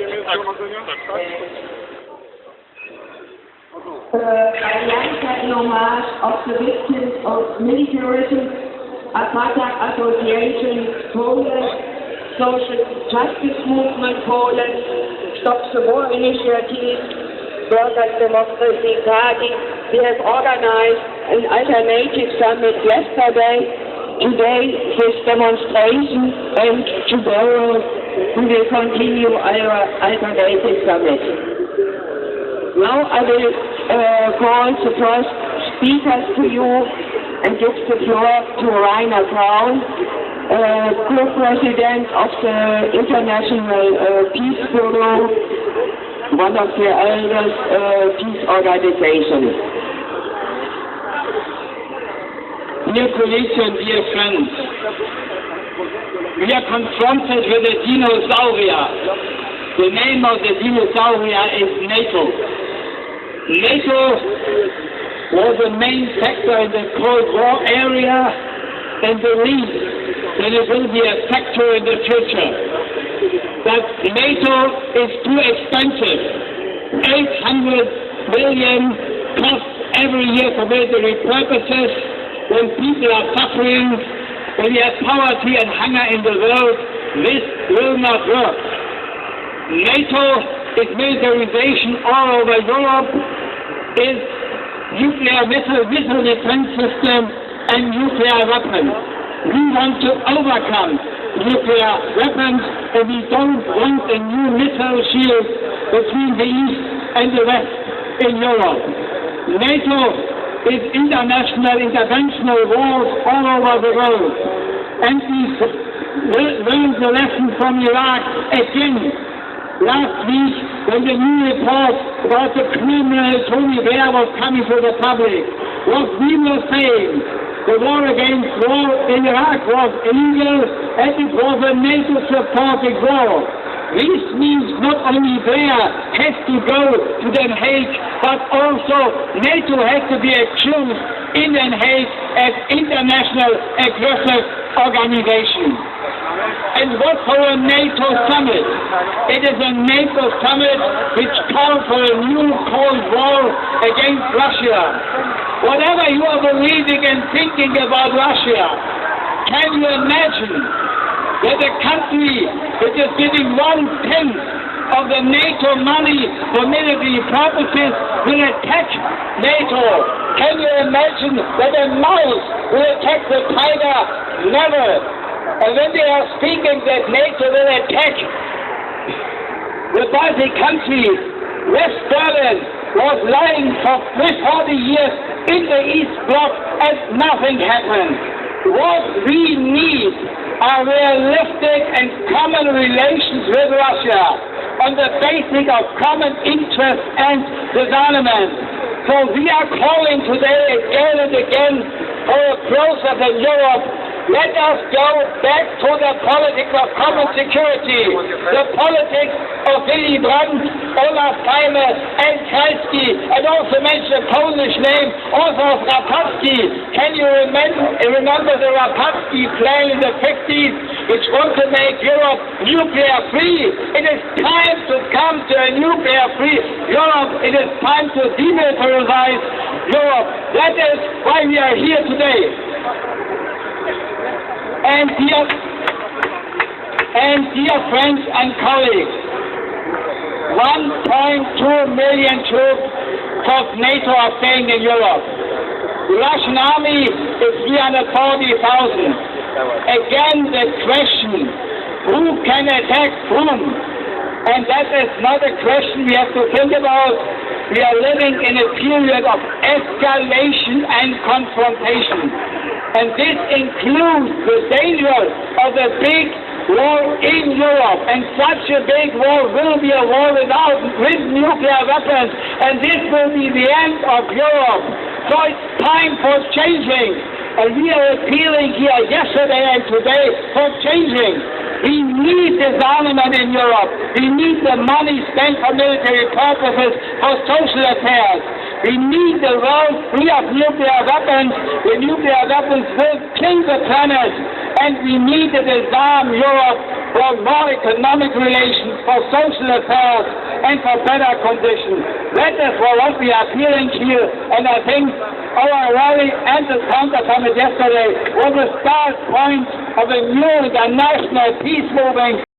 an homage of the victims of militarism, Attack Association Poland, Social Justice Movement Poland, Stop the War Initiative, Warsaw Democracy Party. We have organized an alternative summit yesterday. Today, this demonstration, and tomorrow we will continue our alternative summit. Now I will call the first speakers to you and give the floor to Rainer Braun, co-president of the International Peace Bureau, one of the eldest peace organizations. Dear colleagues and dear friends, we are confronted with a dinosaurier. The name of the dinosaurier is NATO. NATO was a main factor in the Cold War area and believes that it will be a factor in the future. But NATO is too expensive. 800 billion costs every year for military purposes. When people are suffering, when we have poverty and hunger in the world, this will not work. NATO is militarization all over Europe, is nuclear missile defense system and nuclear weapons. We want to overcome nuclear weapons, and we don't want a new missile shield between the East and the West in Europe. NATO is international interventional wars all over the world. And we learned the lesson from Iraq again. Last week, when the new report about the criminal Tony Blair was coming to the public, what we were saying, the war against war in Iraq was illegal and it was a NATO-supported war. This means not only Blair has to go to Den Haag, but also NATO has to be accused in Den Haag as international aggressive organization. And what for a NATO summit? It is a NATO summit which calls for a new Cold War against Russia. Whatever you are believing and thinking about Russia, can you imagine that a country which is giving 1/10 of the NATO money for military purposes will attack NATO? Can you imagine that a mouse will attack the tiger? Never. And when they are speaking that NATO will attack the Baltic countries, West Berlin was lying for 40 years in the East Bloc and nothing happened. What we need are realistic and common relations with Russia on the basis of common interests and disarmament. So we are calling today again and again for a process in Europe. Let us go back to the politics of common security, the politics of Willy Brandt, Olaf Palme, and Kreisky, and also mention a Polish name, also of Rapatsky. Can you remember the Rapatsky plan in the 50s, which want to make Europe nuclear-free? It is time to come to a nuclear-free Europe. It is time to demilitarize Europe. That is why we are here today. And dear friends and colleagues, 1.2 million troops of NATO are staying in Europe. The Russian army is 340,000. Again, the question, who can attack whom? And that is not a question we have to think about. We are living in a period of escalation and confrontation. And this includes the danger of a big war in Europe. And such a big war will be a war with nuclear weapons. And this will be the end of Europe. So it's time for changing. And we are appealing here yesterday and today for changing. We need disarmament in Europe. We need the money spent for military purposes, for social affairs. We need the world free of nuclear weapons. The nuclear weapons will kill the planet. And we need to disarm Europe for more economic relations, for social affairs, and for better conditions. That is what we are feeling here. And I think our rally and the counter summit yesterday was a start point of a new international peace movement.